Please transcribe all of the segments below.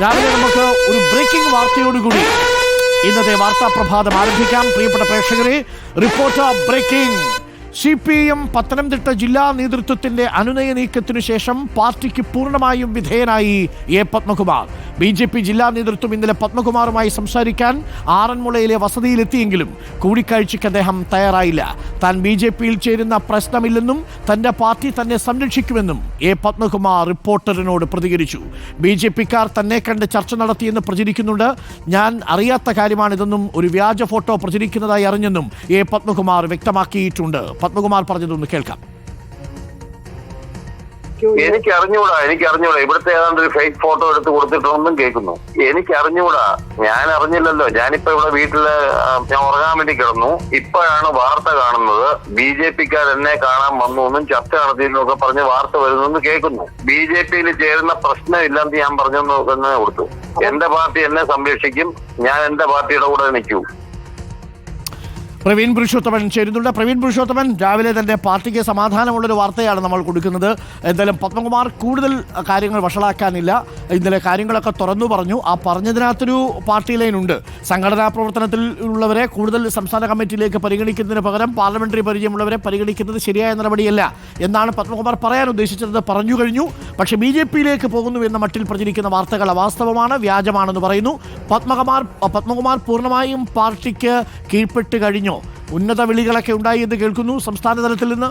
രാവിലെ നമുക്ക് ഒരു ബ്രേക്കിംഗ് വാർത്തയോടുകൂടി ഇന്നത്തെ വാർത്താ പ്രഭാതം ആരംഭിക്കാം. പ്രിയപ്പെട്ട പ്രേക്ഷകരെ, റിപ്പോർട്ടർ ബ്രേക്കിംഗ്. CPM പത്തനംതിട്ട ജില്ലാ നേതൃത്വത്തിന്റെ അനുനയ നീക്കത്തിനു ശേഷം പാർട്ടിക്ക് പൂർണ്ണമായും വിധേയനായി എ പത്മകുമാർ. BJP ജില്ലാ നേതൃത്വം ഇന്നലെ പത്മകുമാറുമായി സംസാരിക്കാൻ ആറന്മുളയിലെ വസതിയിലെത്തിയെങ്കിലും കൂടിക്കാഴ്ചയ്ക്ക് അദ്ദേഹം തയ്യാറായില്ല. താൻ BJPയിൽ ചേരുന്ന പ്രശ്നമില്ലെന്നും തന്റെ പാർട്ടി തന്നെ സംരക്ഷിക്കുമെന്നും എ പത്മകുമാർ റിപ്പോർട്ടറിനോട് പ്രതികരിച്ചു. BJPക്കാർ തന്നെ കണ്ട് ചർച്ച നടത്തിയെന്ന് പ്രചരിക്കുന്നുണ്ട്. ഞാൻ അറിയാത്ത കാര്യമാണിതെന്നും ഒരു വ്യാജ ഫോട്ടോ പ്രചരിക്കുന്നതായി അറിഞ്ഞെന്നും എ പത്മകുമാർ വ്യക്തമാക്കിയിട്ടുണ്ട്. പത്മകുമാർ പറഞ്ഞതൊന്ന് കേൾക്കാം. എനിക്ക് അറിഞ്ഞൂടാ ഇവിടുത്തെ ഏതാണ്ട് ഒരു ഫേക്ക് ഫോട്ടോ എടുത്ത് കൊടുത്തിട്ടുണ്ടെന്നും കേൾക്കുന്നു. എനിക്ക് അറിഞ്ഞൂടാ, ഞാൻ അറിഞ്ഞില്ലല്ലോ. ഞാനിപ്പോ ഇവിടെ വീട്ടില് ഞാൻ ഉറങ്ങാൻ വേണ്ടി കിടന്നു. ഇപ്പോഴാണ് വാർത്ത കാണുന്നത്. BJPക്കാർ എന്നെ കാണാൻ വന്നു എന്നും ചർച്ച നടത്തിയെന്നൊക്കെ പറഞ്ഞ് വാർത്ത വരുന്നെന്ന് കേൾക്കുന്നു. BJPയിൽ ചേരുന്ന പ്രശ്നമില്ലെന്ന് ഞാൻ പറഞ്ഞെന്ന് തന്നെ കൊടുത്തു. എന്റെ പാർട്ടി എന്നെ സംരക്ഷിക്കും, ഞാൻ എന്റെ പാർട്ടിയുടെ കൂടെ നിൽക്കൂ. പ്രവീൺ പുരുഷോത്തമൻ ചേരുന്നുണ്ട്. പ്രവീൺ പുരുഷോത്തമൻ, രാവിലെ തന്നെ പാർട്ടിക്ക് സമാധാനമുള്ളൊരു വാർത്തയാണ് നമ്മൾ കൊടുക്കുന്നത്. എന്തായാലും പത്മകുമാർ കൂടുതൽ കാര്യങ്ങൾ വഷളാക്കാനില്ല. ഇന്നലെ കാര്യങ്ങളൊക്കെ തുറന്നു പറഞ്ഞു. ആ പറഞ്ഞതിനകത്തൊരു പാർട്ടി ലൈനുണ്ട്. സംഘടനാ പ്രവർത്തനത്തിൽ ഉള്ളവരെ കൂടുതൽ സംസ്ഥാന കമ്മിറ്റിയിലേക്ക് പരിഗണിക്കുന്നതിന് പകരം പാർലമെന്ററി പരിചയമുള്ളവരെ പരിഗണിക്കുന്നത് ശരിയായ നടപടിയല്ല എന്നാണ് പത്മകുമാർ പറയാൻ ഉദ്ദേശിച്ചത്. പറഞ്ഞു കഴിഞ്ഞു. പക്ഷേ BJPയിലേക്ക് പോകുന്നു എന്ന മട്ടിൽ പ്രചരിക്കുന്ന വാർത്തകൾ അവാസ്തവമാണ്, വ്യാജമാണെന്ന് പറയുന്നു. പത്മകുമാർ പൂർണ്ണമായും പാർട്ടിക്ക് കീഴ്പ്പെട്ട് കഴിഞ്ഞു. ഉന്നത വിളികളൊക്കെ ഉണ്ടായി എന്ന് കേൾക്കുന്നു സംസ്ഥാന തലത്തിൽ നിന്ന്.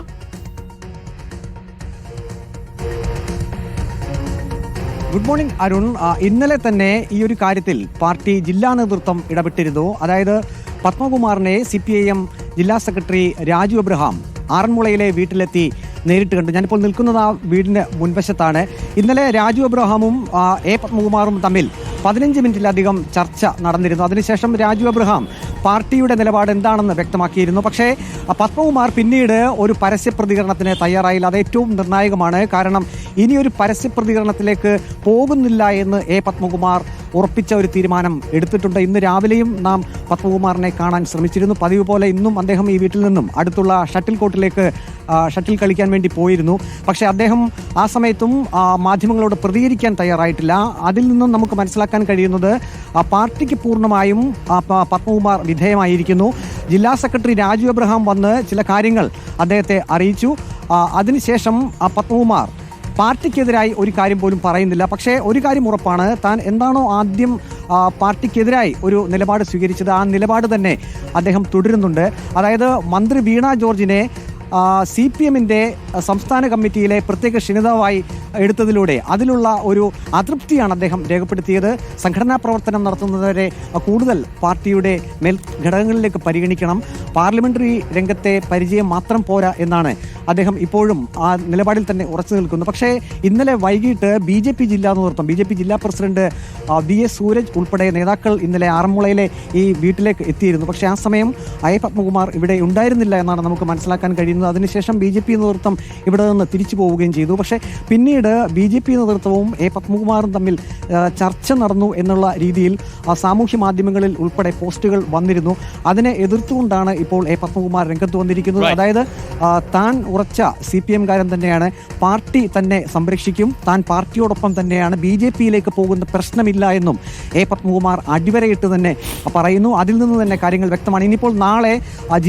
Good morning Arun. ഇന്നലെ തന്നെ ഈ ഒരു കാര്യത്തിൽ പാർട്ടി ജില്ലാ നേതൃത്വം ഇടപെട്ടിരുന്നു. അതായത് പത്മകുമാറിനെ CPIM ജില്ലാ സെക്രട്ടറി രാജു എബ്രഹാം ആറന്മുളയിലെ വീട്ടിലെത്തി നേരിട്ട് കണ്ടു. ഞാനിപ്പോൾ നിൽക്കുന്നത് ആ വീടിന്റെ മുൻവശത്താണ്. ഇന്നലെ രാജു എബ്രഹാമും എ പത്മകുമാറും തമ്മിൽ 15 മിനിറ്റിലധികം ചർച്ച നടന്നിരുന്നു. അതിനുശേഷം രാജു എബ്രഹാം പാർട്ടിയുടെ നിലപാട് എന്താണെന്ന് വ്യക്തമാക്കിയിരുന്നു. പക്ഷേ പത്മകുമാർ പിന്നീട് ഒരു പരസ്യ പ്രതികരണത്തിന് തയ്യാറായില്ല. അത് ഏറ്റവും നിർണായകമാണ്. കാരണം ഇനിയൊരു പരസ്യ പ്രതികരണത്തിലേക്ക് പോകുന്നില്ല എന്ന് എ പത്മകുമാർ ഉറപ്പിച്ച ഒരു തീരുമാനം എടുത്തിട്ടുണ്ട്. ഇന്ന് രാവിലെയും നാം പത്മകുമാറിനെ കാണാൻ ശ്രമിച്ചിരുന്നു. പതിവ് പോലെ ഇന്നും അദ്ദേഹം ഈ വീട്ടിൽ നിന്നും അടുത്തുള്ള ഷട്ടിൽ കോർട്ടിലേക്ക് ഷട്ടിൽ കളിക്കാൻ വേണ്ടി പോയിരുന്നു. പക്ഷേ അദ്ദേഹം ആ സമയത്തും മാധ്യമങ്ങളോട് പ്രതികരിക്കാൻ തയ്യാറായിട്ടില്ല. അതിൽ നിന്നും നമുക്ക് മനസ്സിലാക്കാൻ കഴിയുന്നത് പാർട്ടിക്ക് പൂർണ്ണമായും പത്മകുമാർ വിധേയമായിരിക്കുന്നു. ജില്ലാ സെക്രട്ടറി രാജു എബ്രഹാം വന്ന് ചില കാര്യങ്ങൾ അദ്ദേഹത്തെ അറിയിച്ചു. അതിനുശേഷം പത്മകുമാർ പാർട്ടിക്കെതിരായി ഒരു കാര്യം പോലും പറയുന്നില്ല. പക്ഷേ ഒരു കാര്യം ഉറപ്പാണ്, താൻ എന്താണോ ആദ്യം പാർട്ടിക്കെതിരായി ഒരു നിലപാട് സ്വീകരിച്ചത് ആ നിലപാട് തന്നെ അദ്ദേഹം തുടരുന്നുണ്ട്. അതായത് മന്ത്രി വീണ ജോർജിനെ CPMന്റെ സംസ്ഥാന കമ്മിറ്റിയിലെ പ്രത്യേക ക്ഷണിതാവായി എടുത്തതിലൂടെ അതിലുള്ള ഒരു അതൃപ്തിയാണ് അദ്ദേഹം രേഖപ്പെടുത്തിയത്. സംഘടനാ പ്രവർത്തനം നടത്തുന്നവരെ കൂടുതൽ പാർട്ടിയുടെ മേൽ ഘടകങ്ങളിലേക്ക് പരിഗണിക്കണം, പാർലമെന്ററി രംഗത്തെ പരിചയം മാത്രം പോരാ എന്നാണ് അദ്ദേഹം ഇപ്പോഴും ആ നിലപാടിൽ തന്നെ ഉറച്ചു നിൽക്കുന്നു. പക്ഷേ ഇന്നലെ വൈകിട്ട് BJP ജില്ലാ നേതൃത്വം, BJP ജില്ലാ പ്രസിഡന്റ് VS സൂരജ് ഉൾപ്പെടെ നേതാക്കൾ ഇന്നലെ ആറന്മുളയിലെ ഈ വീട്ടിലേക്ക് എത്തിയിരുന്നു. പക്ഷേ ആ സമയം എ പത്മകുമാർ ഇവിടെ ഉണ്ടായിരുന്നില്ല എന്നാണ് നമുക്ക് മനസ്സിലാക്കാൻ കഴിയുന്നത്. അതിനുശേഷം BJP നേതൃത്വം ഇവിടെ നിന്ന് തിരിച്ചു പോവുകയും ചെയ്തു. പക്ഷേ പിന്നീട് BJP നേതൃത്വവും എ പത്മകുമാറും തമ്മിൽ ചർച്ച നടന്നു എന്നുള്ള രീതിയിൽ സാമൂഹ്യ മാധ്യമങ്ങളിൽ ഉൾപ്പെടെ പോസ്റ്റുകൾ വന്നിരുന്നു. അതിനെ എതിർത്തുകൊണ്ടാണ് ഇപ്പോൾ എ പത്മകുമാർ രംഗത്ത് വന്നിരിക്കുന്നത്. അതായത് താൻ ഉറച്ച CPM-കാരൻ തന്നെയാണ്, പാർട്ടി തന്നെ സംരക്ഷിക്കും, താൻ പാർട്ടിയോടൊപ്പം തന്നെയാണ്, BJPയിലേക്ക് പോകുന്ന പ്രശ്നമില്ല എന്നും എ പത്മകുമാർ അടിവരയിട്ട് തന്നെ പറയുന്നു. അതിൽ നിന്ന് തന്നെ കാര്യങ്ങൾ വ്യക്തമാണ്. ഇനിയിപ്പോൾ നാളെ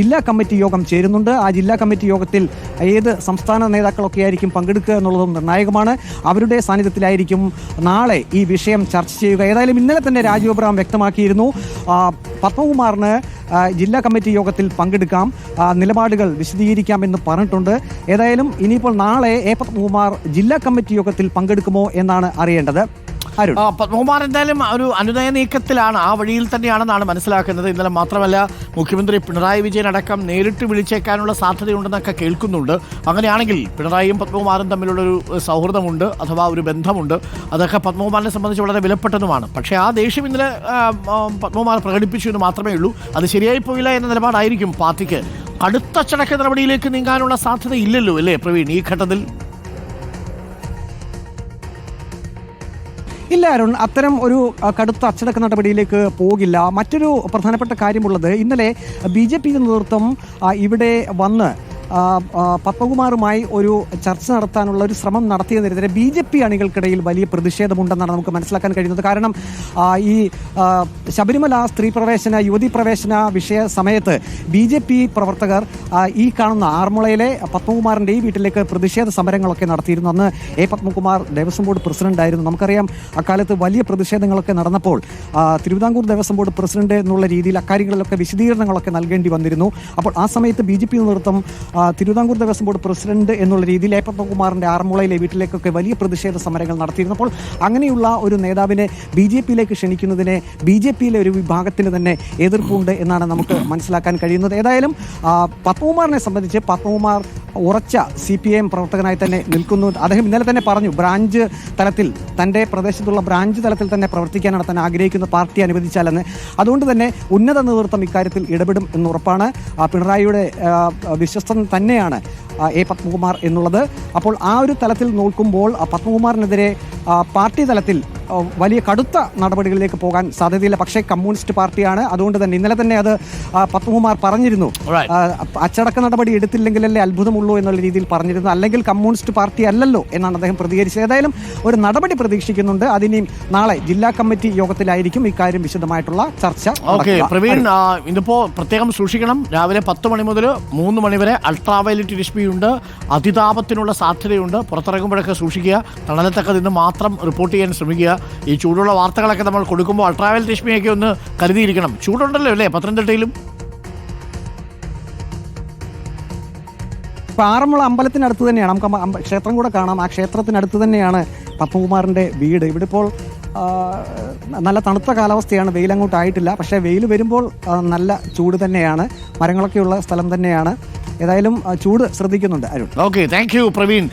ജില്ലാ കമ്മിറ്റി യോഗം ചേരുന്നുണ്ട്. ആ ജില്ലാ കമ്മിറ്റി യോഗത്തിൽ ഏത് സംസ്ഥാന നേതാക്കളൊക്കെ ആയിരിക്കും പങ്കെടുക്കുക എന്നുള്ളതും നിർണായകമാണ്. അവരുടെ സാന്നിധ്യത്തിലായിരിക്കും നാളെ ഈ വിഷയം ചർച്ച ചെയ്യുക. ഏതായാലും ഇന്നലെ തന്നെ രാജു എബ്രഹാം വ്യക്തമാക്കിയിരുന്നു പത്മകുമാറിന് ജില്ലാ കമ്മിറ്റി യോഗത്തിൽ പങ്കെടുക്കാം, നിലപാടുകൾ വിശദീകരിക്കാം എന്ന് പറഞ്ഞിട്ടുണ്ട്. ഏതായാലും ഇനിയിപ്പോൾ നാളെ എ പത്മകുമാർ ജില്ലാ കമ്മിറ്റി യോഗത്തിൽ പങ്കെടുക്കുമോ എന്നാണ് അറിയേണ്ടത്. പത്മകുമാർ എന്തായാലും ഒരു അനുനയ നീക്കത്തിലാണ്, ആ വഴിയിൽ തന്നെയാണെന്നാണ് മനസ്സിലാക്കുന്നത്. ഇന്നലെ മാത്രമല്ല, മുഖ്യമന്ത്രി പിണറായി വിജയൻ അടക്കം നേരിട്ട് വിളിച്ചേക്കാനുള്ള സാധ്യതയുണ്ടെന്നൊക്കെ കേൾക്കുന്നുണ്ട്. അങ്ങനെയാണെങ്കിൽ പിണറായിയും പത്മകുമാറും തമ്മിലുള്ളൊരു സൗഹൃദമുണ്ട്, അഥവാ ഒരു ബന്ധമുണ്ട്. അതൊക്കെ പത്മകുമാറിനെ സംബന്ധിച്ച് വളരെ വിലപ്പെട്ടതുമാണ്. പക്ഷേ ആ ദേഷ്യം ഇന്നലെ പത്മകുമാർ പ്രകടിപ്പിച്ചു എന്ന് മാത്രമേ ഉള്ളൂ. അത് ശരിയായി പോയില്ല എന്ന നിലപാടായിരിക്കും പാർട്ടിക്ക്. അടുത്ത അച്ചടക്ക നടപടിയിലേക്ക് നീങ്ങാനുള്ള സാധ്യത ഇല്ലല്ലോ അല്ലേ പ്രവീൺ ഈ ഘട്ടത്തിൽ? ഇല്ല അരുൺ, അത്തരം ഒരു കടുത്ത അച്ചടക്ക നടപടിയിലേക്ക് പോകില്ല. മറ്റൊരു പ്രധാനപ്പെട്ട കാര്യമുള്ളത്, ഇന്നലെ BJP നേതൃത്വം ഇവിടെ വന്ന് പത്മകുമാറുമായി ഒരു ചർച്ച നടത്താനുള്ള ഒരു ശ്രമം നടത്തിയതിനെതിരെ BJP അണികൾക്കിടയിൽ വലിയ പ്രതിഷേധമുണ്ടെന്നാണ് നമുക്ക് മനസ്സിലാക്കാൻ കഴിയുന്നത്. കാരണം ഈ ശബരിമല സ്ത്രീ പ്രവേശന യുവതി പ്രവേശന വിഷയ സമയത്ത് BJP പ്രവർത്തകർ ഈ കാണുന്ന ആറന്മുളയിലെ പത്മകുമാറിൻ്റെ ഈ വീട്ടിലേക്ക് പ്രതിഷേധ സമരങ്ങളൊക്കെ നടത്തിയിരുന്നു. അന്ന് A. Padmakumar Devaswom board president ആയിരുന്നു. നമുക്കറിയാം അക്കാലത്ത് വലിയ പ്രതിഷേധങ്ങളൊക്കെ നടന്നപ്പോൾ തിരുവിതാംകൂർ ദേവസ്വം ബോർഡ് പ്രസിഡന്റ് എന്നുള്ള രീതിയിൽ അക്കാര്യങ്ങളിലൊക്കെ വിശദീകരണങ്ങളൊക്കെ നൽകേണ്ടി വന്നിരുന്നു. അപ്പോൾ ആ സമയത്ത് BJP നേതൃത്വം തിരുവിതാംകൂർ ദേവസ്വം ബോർഡ് പ്രസിഡന്റ് എന്നുള്ള രീതിയിൽ A. പത്മകുമാറിൻ്റെ ആറന്മുളയിലെ വീട്ടിലേക്കൊക്കെ വലിയ പ്രതിഷേധ സമരങ്ങൾ നടത്തിയിരുന്നു. അപ്പോൾ അങ്ങനെയുള്ള ഒരു നേതാവിനെ BJPയിലേക്ക് ക്ഷണിക്കുന്നതിനെ BJPയിലെ ഒരു വിഭാഗത്തിന് തന്നെ എതിർപ്പുണ്ട് എന്നാണ് നമുക്ക് മനസ്സിലാക്കാൻ കഴിയുന്നത്. ഏതായാലും പത്മകുമാറിനെ സംബന്ധിച്ച് പത്മകുമാർ ഉറച്ച CPIM പ്രവർത്തകനായി തന്നെ നിൽക്കുന്നു. അദ്ദേഹം ഇന്നലെ തന്നെ പറഞ്ഞു ബ്രാഞ്ച് തലത്തിൽ തൻ്റെ പ്രദേശത്തുള്ള ബ്രാഞ്ച് തലത്തിൽ തന്നെ പ്രവർത്തിക്കാനാണ് താൻ ആഗ്രഹിക്കുന്ന പാർട്ടി അനുവദിച്ചാലെന്ന്. അതുകൊണ്ട് തന്നെ ഉന്നത നേതൃത്വം ഇക്കാര്യത്തിൽ ഇടപെടും എന്നുറപ്പാണ്. പിണറായിയുടെ വിശ്വസ്തൻ തന്നെയാണ് A. പത്മകുമാർ എന്നുള്ളത്. അപ്പോൾ ആ ഒരു തലത്തിൽ നോക്കുമ്പോൾ പത്മകുമാറിനെതിരെ പാർട്ടി തലത്തിൽ വലിയ കടുത്ത നടപടികളിലേക്ക് പോകാൻ സാധ്യതയില്ല. പക്ഷേ കമ്മ്യൂണിസ്റ്റ് പാർട്ടിയാണ്. അതുകൊണ്ട് തന്നെ ഇന്നലെ തന്നെ അത് പത്മകുമാർ പറഞ്ഞിരുന്നു. അച്ചടക്ക നടപടി എടുത്തില്ലെങ്കിലല്ലേ അത്ഭുതമുള്ളൂ എന്നുള്ള രീതിയിൽ പറഞ്ഞിരുന്നു. അല്ലെങ്കിൽ കമ്മ്യൂണിസ്റ്റ് പാർട്ടി അല്ലല്ലോ എന്നാണ് അദ്ദേഹം പ്രതികരിച്ചത്. ഏതായാലും ഒരു നടപടി പ്രതീക്ഷിക്കുന്നുണ്ട്. അതിനെയും നാളെ ജില്ലാ കമ്മിറ്റി യോഗത്തിലായിരിക്കും ഇക്കാര്യം വിശദമായിട്ടുള്ള ചർച്ച. പ്രവീൺ, ഇതിപ്പോ പ്രത്യേകം സൂക്ഷിക്കണം. രാവിലെ 10 മണി മുതൽ 3 മണി വരെ അൾട്രാവയലറ്റ് രശ്മിയുണ്ട്, അതിതാപത്തിനുള്ള സാധ്യതയുണ്ട്. പുറത്തിറങ്ങുമ്പോഴൊക്കെ സൂക്ഷിക്കുക. തണലത്തൊക്കെ നിന്ന് മാത്രം റിപ്പോർട്ട് ചെയ്യാൻ ശ്രമിക്കുക. ഈ ചൂടുള്ള വാർത്തകളൊക്കെ നമ്മൾ കൊടുക്കുമ്പോൾ അൾട്രാവയലറ്റ് രശ്മിയൊക്കെ ഒന്ന് കരുതിയിരിക്കണം. ചൂടുണ്ടല്ലോ അല്ലേ പത്തനംതിട്ടയിലും? ഇപ്പം ആറന്മുള അമ്പലത്തിനടുത്ത് തന്നെയാണ്, നമുക്ക് ക്ഷേത്രം കൂടെ കാണാം. ആ ക്ഷേത്രത്തിനടുത്ത് തന്നെയാണ് പത്മകുമാറിൻ്റെ വീട്. ഇവിടെ ഇപ്പോൾ നല്ല തണുത്ത കാലാവസ്ഥയാണ്, വെയിലങ്ങോട്ടായിട്ടില്ല. പക്ഷേ വെയിൽ വരുമ്പോൾ നല്ല ചൂട് തന്നെയാണ്. മരങ്ങളൊക്കെയുള്ള സ്ഥലം തന്നെയാണ്. ഏതായാലും ചൂട് ശ്രദ്ധിക്കുന്നുണ്ട് Arun. Okay, thank you Praveen.